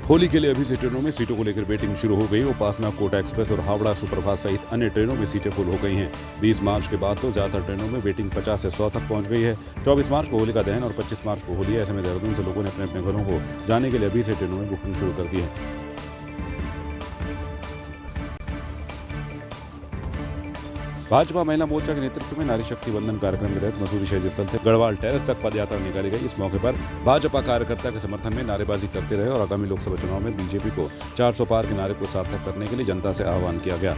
होली के लिए अभी से ट्रेनों में सीटों को लेकर वेटिंग शुरू हो गई। उपासना, कोटा एक्सप्रेस और हावड़ा सुपरफास्ट सहित अन्य ट्रेनों में सीटें फुल हो गई हैं। 20 मार्च के बाद तो ज्यादातर ट्रेनों में वेटिंग 50 से 100 तक पहुंच गई है। 24 मार्च को होलिका दहन और 25 मार्च को होली है। ऐसे में देहरादून से लोगों ने अपने अपने घरों को जाने के लिए अभी से ट्रेनों में बुकिंग शुरू कर दी है। भाजपा महिला मोर्चा के नेतृत्व में नारी शक्ति वंदन कार्यक्रम के तहत मसूरी शहीद स्थल से गढ़वाल टेरेस तक पद यात्रा निकाली गई। इस मौके पर भाजपा कार्यकर्ता के समर्थन में नारेबाजी करते रहे और आगामी लोकसभा चुनाव में बीजेपी को 400 पार के नारे को सार्थक करने के लिए जनता से आह्वान किया गया।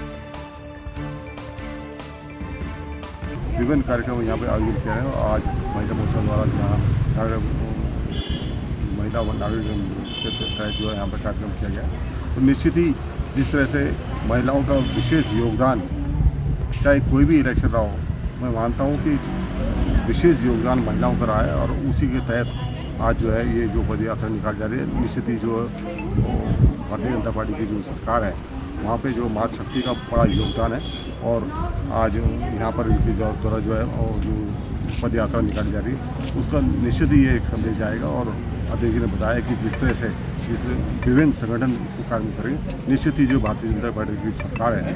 विभिन्न कार्यक्रम यहाँ पे आयोजित किए हैं और आज महिला मोर्चा द्वारा यहाँ महिला नागरिक के तहत जो है यहाँ पर कार्यक्रम किया गया। तो निश्चित ही जिस तरह से महिलाओं का विशेष योगदान, चाहे कोई भी इलेक्शन रहा हो, मैं मानता हूँ कि विशेष योगदान महिलाओं का रहा है और उसी के तहत आज जो है ये जो पद यात्रा निकाली जा रही है। निश्चित ही जो भारतीय जनता पार्टी की जो सरकार है वहाँ पे जो मातृ शक्ति का बड़ा योगदान है और आज यहाँ पर इनके द्वारा जो है और जो पद यात्रा निकाली जा रही है उसका निश्चित ही ये एक संदेश जाएगा। और अध्यक्ष जी ने बताया कि जिस तरह से जिस विभिन्न संगठन इस कार्य में करेंगे, निश्चित ही जो भारतीय जनता पार्टी की सरकार है,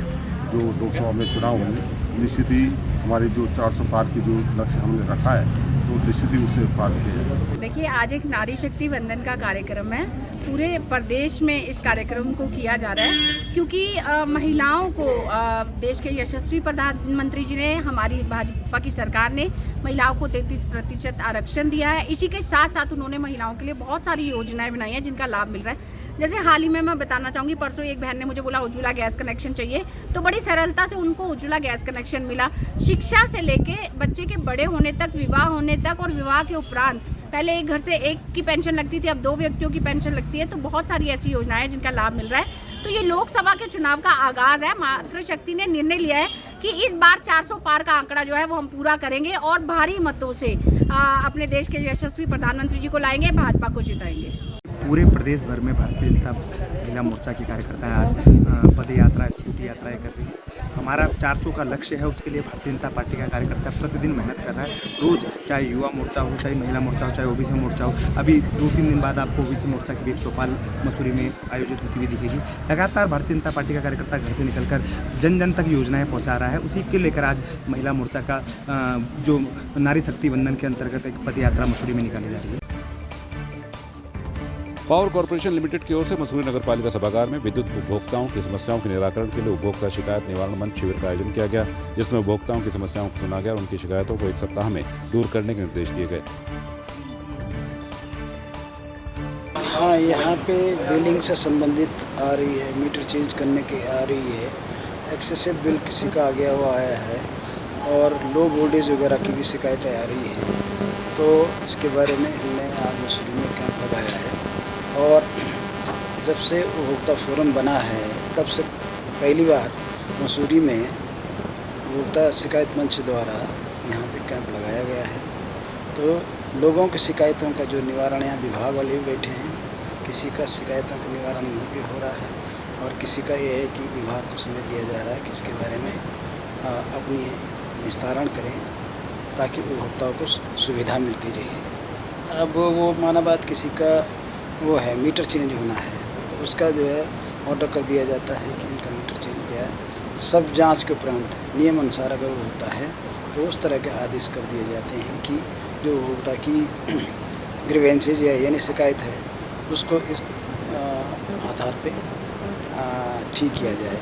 जो लोकसभा में चुनाव होंगे, निश्चित ही हमारी जो 400 पार की जो लक्ष्य हमने रखा है तो निश्चित ही उससे पार किया जाएगा। देखिए, आज एक नारी शक्ति वंदन का कार्यक्रम है। पूरे प्रदेश में इस कार्यक्रम को किया जा रहा है क्योंकि महिलाओं को देश के यशस्वी प्रधानमंत्री जी ने, हमारी भाजपा की सरकार ने महिलाओं को 33% आरक्षण दिया है। इसी के साथ साथ उन्होंने महिलाओं के लिए बहुत सारी योजनाएं बनाई हैं जिनका लाभ मिल रहा है। जैसे हाल ही में मैं बताना चाहूँगी, परसों एक बहन ने मुझे बोला उज्ज्वला गैस कनेक्शन चाहिए, तो बड़ी सरलता से उनको उज्ज्वला गैस कनेक्शन मिला। शिक्षा से लेके बच्चे के बड़े होने तक, विवाह होने तक और विवाह के उपरांत, पहले एक घर से एक की पेंशन लगती थी, अब 2 व्यक्तियों की पेंशन लगती है। तो बहुत सारी ऐसी योजनाएं हैं जिनका लाभ मिल रहा है। तो ये लोकसभा के चुनाव का आगाज है। मातृशक्ति ने निर्णय लिया है कि इस बार 400 पार का आंकड़ा जो है वो हम पूरा करेंगे और भारी मतों से अपने देश के यशस्वी प्रधानमंत्री जी को लाएंगे, भाजपा को जिताएंगे। पूरे प्रदेश भर में भारतीय जनता महिला मोर्चा के कार्यकर्ता आज पद यात्रा, स्कूटी यात्राएं कर रही है। हमारा 400 का लक्ष्य है, उसके लिए भारतीय जनता पार्टी का कार्यकर्ता प्रतिदिन मेहनत कर रहा है। रोज, चाहे युवा मोर्चा हो, चाहे महिला मोर्चा हो, चाहे ओबीसी मोर्चा हो। अभी 2-3 दिन बाद आपको ओबीसी मोर्चा की भी एक चौपाल मसूरी में आयोजित होती हुई दिखेगी। लगातार भारतीय जनता पार्टी का कार्यकर्ता घर से निकलकर जन जन तक योजनाएं पहुंचा रहा है। उसी के लेकर आज महिला मोर्चा का जो नारी शक्ति वंदन के अंतर्गत एक पद यात्रा मसूरी में निकाली जा रही है। पावर कॉर्पोरेशन लिमिटेड की ओर से मसूरी नगर पालिका सभागार में विद्युत उपभोक्ताओं की समस्याओं के निराकरण के लिए उपभोक्ता शिकायत निवारण मंच शिविर का आयोजन किया गया, जिसमें उपभोक्ताओं की समस्याओं को सुना गया और उनकी शिकायतों को 1 सप्ताह में दूर करने के निर्देश दिए गए। हाँ, यहाँ पे बिलिंग से संबंधित आ रही है, मीटर चेंज करने की आ रही है, एक्सेसिव बिल किसी का आ गया हुआ आया है और लो वोल्टेज वगैरह की भी शिकायतें आ रही है। तो इसके बारे में हमने आज मसूरी में कैंप लगाया है और जब से उपभोक्ता फोरम बना है तब से पहली बार मसूरी में उपभोक्ता शिकायत मंच द्वारा यहाँ पे कैंप लगाया गया है। तो लोगों की शिकायतों का जो निवारण, यहाँ विभाग वाले भी बैठे हैं, किसी का शिकायतों का निवारण यहीं पे हो रहा है और किसी का ये है कि विभाग को समय दिया जा रहा है कि इसके बारे में अपनी निस्तारण करें ताकि उपभोक्ताओं को सुविधा मिलती रहे। अब वो माना बात किसी का वो है मीटर चेंज होना है तो उसका जो है ऑर्डर कर दिया जाता है कि इनका मीटर चेंज किया है। सब जांच के उपरांत नियम अनुसार अगर वो होता है तो उस तरह के आदेश कर दिए जाते हैं कि जो उपभोक्ता की ग्रीवेंसेज है यानी शिकायत है उसको इस आधार पे ठीक किया जाए।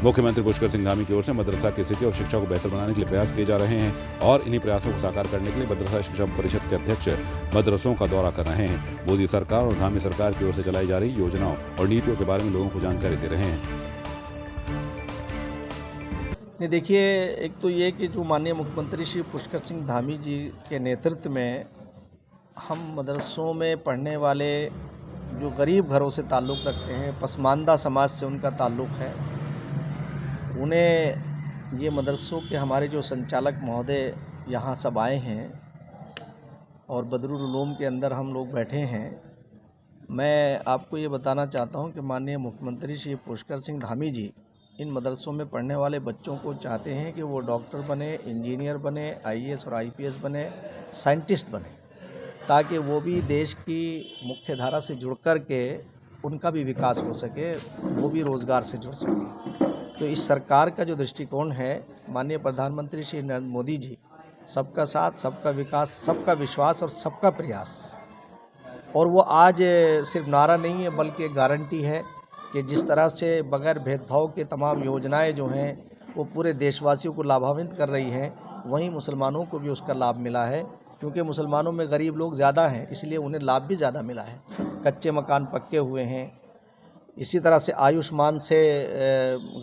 मुख्यमंत्री पुष्कर सिंह धामी की ओर से मदरसा की स्थिति और शिक्षा को बेहतर बनाने के लिए प्रयास किए जा रहे हैं और इन्हीं प्रयासों को साकार करने के लिए मदरसा शिक्षा परिषद के अध्यक्ष मदरसों का दौरा कर रहे हैं। मोदी सरकार और धामी सरकार की ओर से चलाई जा रही योजनाओं और नीतियों के बारे में लोगों को जानकारी दे रहे हैं। देखिए, एक तो ये कि जो माननीय मुख्यमंत्री श्री पुष्कर सिंह धामी जी के नेतृत्व में हम मदरसों में पढ़ने वाले जो गरीब घरों से ताल्लुक़ रखते हैं, पसमानदा समाज से उनका ताल्लुक़ है, उन्हें ये मदरसों के हमारे जो संचालक महोदय यहाँ सब आए हैं और बदरुल उलूम के अंदर हम लोग बैठे हैं। मैं आपको ये बताना चाहता हूँ कि माननीय मुख्यमंत्री श्री पुष्कर सिंह धामी जी इन मदरसों में पढ़ने वाले बच्चों को चाहते हैं कि वो डॉक्टर बने, इंजीनियर बने, आईएएस और आईपीएस बने, साइंटिस्ट बने। ताकि वो भी देश की मुख्य धारा से जुड़ कर के उनका भी विकास हो सके, वो भी रोज़गार से जुड़ सके। तो इस सरकार का जो दृष्टिकोण है, माननीय प्रधानमंत्री श्री नरेंद्र मोदी जी, सबका साथ, सबका विकास, सबका विश्वास और सबका प्रयास, और वो आज सिर्फ नारा नहीं है बल्कि गारंटी है कि जिस तरह से बगैर भेदभाव के तमाम योजनाएं जो हैं वो पूरे देशवासियों को लाभान्वित कर रही हैं, वहीं मुसलमानों को भी उसका लाभ मिला है। क्योंकि मुसलमानों में गरीब लोग ज़्यादा हैं, इसलिए उन्हें लाभ भी ज़्यादा मिला है। कच्चे मकान पक्के हुए हैं। इसी तरह से आयुष्मान से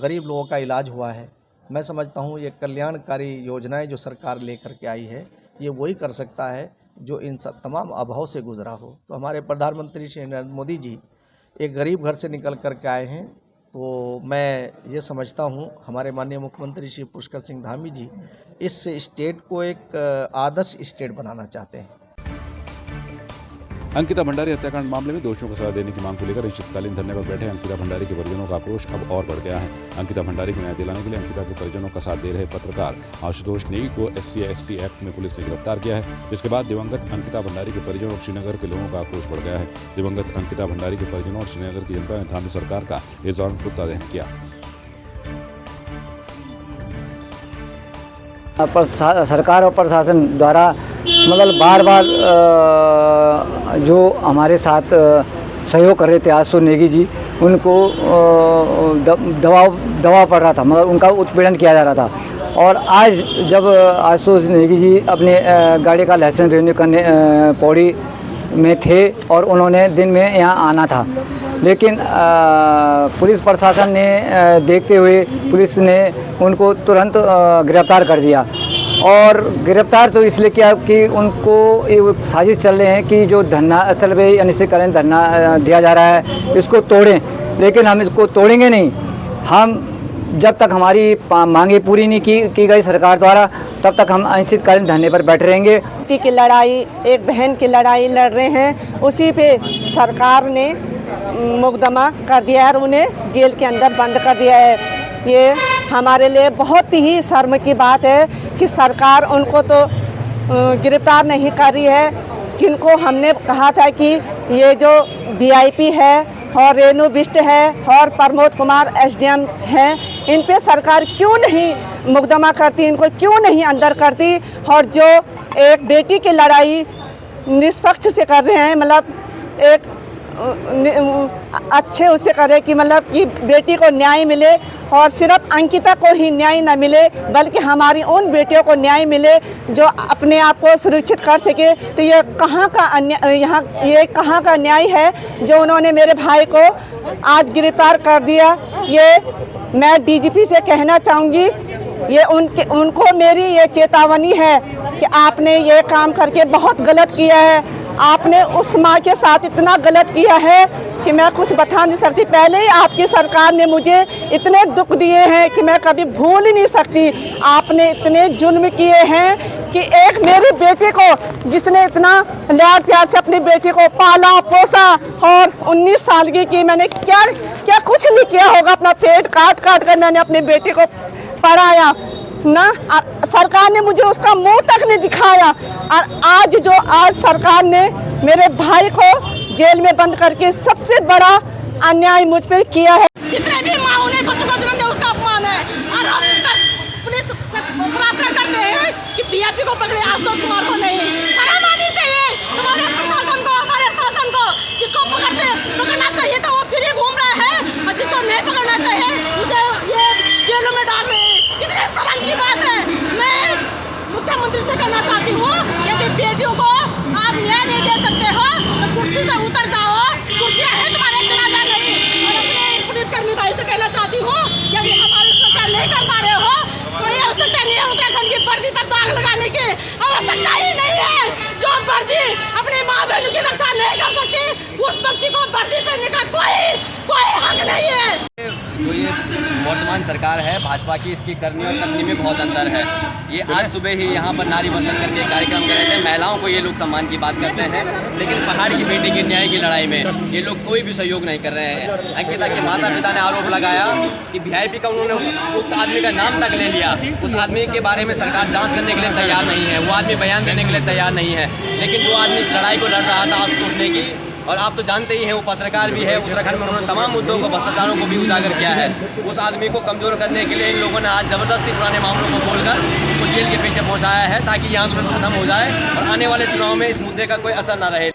गरीब लोगों का इलाज हुआ है। मैं समझता हूँ ये कल्याणकारी योजनाएं जो सरकार लेकर के आई है, ये वही कर सकता है जो इन सब तमाम अभाव से गुजरा हो। तो हमारे प्रधानमंत्री श्री नरेंद्र मोदी जी एक गरीब घर से निकल कर के आए हैं, तो मैं ये समझता हूँ हमारे माननीय मुख्यमंत्री श्री पुष्कर सिंह धामी जी इस स्टेट को एक आदर्श स्टेट बनाना चाहते हैं। अंकिता भंडारी हत्याकांड मामले में दोषियों को सजा देने की मांग को लेकर अनिश्चितकालीन धरने पर बैठे अंकिता भंडारी के परिजनों का आक्रोश अब और बढ़ गया है। अंकिता भंडारी को न्याय दिलाने के लिए अंकिता के परिजनों का साथ दे रहे पत्रकार आशुतोष नेगी को SC/ST एक्ट में पुलिस ने गिरफ्तार किया है, जिसके बाद दिवंगत अंकिता भंडारी के परिजनों और श्रीनगर के लोगों का आक्रोश बढ़ गया है। दिवंगत अंकिता भंडारी के परिजनों और श्रीनगर की जनता ने धामी सरकार का इस दौरान पुतला दहन किया। सरकार और प्रशासन द्वारा मतलब बार बार जो हमारे साथ सहयोग कर रहे थे आशुतोष नेगी जी, उनको दबाव पड़ रहा था, मगर उनका उत्पीड़न किया जा रहा था। और आज जब आशुतोष नेगी जी अपने गाड़ी का लाइसेंस रिन्यू करने पौड़ी में थे और उन्होंने दिन में यहाँ आना था, लेकिन पुलिस प्रशासन ने देखते हुए पुलिस ने उनको तुरंत गिरफ्तार कर दिया। और गिरफ्तार तो इसलिए किया कि उनको ये साजिश चल रहे हैं कि जो धरना स्थल पे अनिश्चितकालीन धरना दिया जा रहा है इसको तोड़ें, लेकिन हम इसको तोड़ेंगे नहीं। हम जब तक हमारी मांगे पूरी नहीं की गई सरकार द्वारा, तब तक हम अनिश्चितकालीन धरने पर बैठे रहेंगे। बेटी की लड़ाई, एक बहन की लड़ाई लड़ रहे हैं, उसी पे सरकार ने मुकदमा कर दिया है और उन्हें जेल के अंदर बंद कर दिया है। ये हमारे लिए बहुत ही शर्म की बात है कि सरकार उनको तो गिरफ्तार नहीं कर रही है, जिनको हमने कहा था कि ये जो VIP है और रेणु बिष्ट है और प्रमोद कुमार SDM हैं, इन पे सरकार क्यों नहीं मुकदमा करती, इनको क्यों नहीं अंदर करती। और जो एक बेटी की लड़ाई निष्पक्ष से कर रहे हैं, मतलब एक अच्छे उससे करे कि मतलब कि बेटी को न्याय मिले और सिर्फ अंकिता को ही न्याय न मिले बल्कि हमारी उन बेटियों को न्याय मिले जो अपने आप को सुरक्षित कर सके। तो ये कहाँ का ये कहाँ का न्याय है जो उन्होंने मेरे भाई को आज गिरफ्तार कर दिया। ये मैं DGP से कहना चाहूँगी, ये उनको मेरी ये चेतावनी है कि आपने ये काम करके बहुत गलत किया है। आपने उस माँ के साथ इतना गलत किया है कि मैं कुछ बता नहीं सकती। पहले ही आपकी सरकार ने मुझे इतने दुख दिए हैं कि मैं कभी भूल ही नहीं सकती। आपने इतने जुल्म किए हैं कि एक मेरी बेटी को, जिसने इतना लाड प्यार से अपनी बेटी को पाला पोसा और 19 साल की मैंने क्या कुछ नहीं किया होगा, अपना पेट काट कर मैंने अपनी बेटी को पढ़ाया ना। सरकार ने मुझे उसका मुंह तक नहीं दिखाया और आज सरकार ने मेरे भाई को जेल में बंद करके सबसे बड़ा अन्याय मुझ पे किया है। जितने भी माँ उन्हें बच्चों को जन्म दे उसका अपमान है और हम पुलिस प्रार्थना करते हैं कि VIP को पकड़े, आशुतोष कुमार को नहीं। शर्म आनी चाहिए हमारे प्रशासन को, हमारे शासन को। जिसको पकड़ना चाहिए तो वो फिर ही घूम रहा है और जिसको नहीं पकड़ना चाहिए उसे ये जेलों में डाल रहे हैं। कितने शर्म की बात है। मैं मुख्यमंत्री से कहना चाहती हूँ, यदि बेटियों को आप न्याय नहीं दे सकते हो तो कुर्सी से उतर जाओ, कुर्सियाँ है तुम्हारे, चला जा नहीं। और अपने पुलिसकर्मी भाई से कहना चाहती हूँ, यदि हमारी सरकार नहीं कर पा रहे हो, कोई आवश्यकता नहीं है उत्तराखंड की वर्दी पर दाग लगाने की, आवश्यकता ही नहीं है। जो वर्दी अपनी माँ बहनों की रक्षा नहीं कर सकती, उस व्यक्ति को वर्दी पहनने का कोई हक नहीं है। तो ये वर्तमान वर्तमान सरकार है भाजपा की, इसकी करनी और करनी में बहुत अंतर है। ये आज सुबह ही यहाँ पर नारी बंधन करके कार्यक्रम कर रहे थे। महिलाओं को ये लोग सम्मान की बात करते हैं, लेकिन पहाड़ की बेटी की न्याय की लड़ाई में ये लोग कोई भी सहयोग नहीं कर रहे हैं। अंकिता के माता पिता ने आरोप लगाया कि VIP का उन्होंने उस आदमी का नाम तक ले लिया। उस आदमी के बारे में सरकार जाँच करने के लिए तैयार नहीं है, वो आदमी बयान देने के लिए तैयार नहीं है। लेकिन जो आदमी इस लड़ाई को लड़ रहा था आशुतोष नेगी, और आप तो जानते ही हैं वो पत्रकार भी है, उत्तराखंड में उन्होंने तमाम मुद्दों को, भ्रष्टाचारों को भी उजागर किया है। उस आदमी को कमज़ोर करने के लिए इन लोगों ने आज ज़बरदस्ती पुराने मामलों को खोलकर उसको जेल के पीछे पहुंचाया है, ताकि यहाँ तुरंत खत्म हो जाए और आने वाले चुनाव में इस मुद्दे का कोई असर न रहे।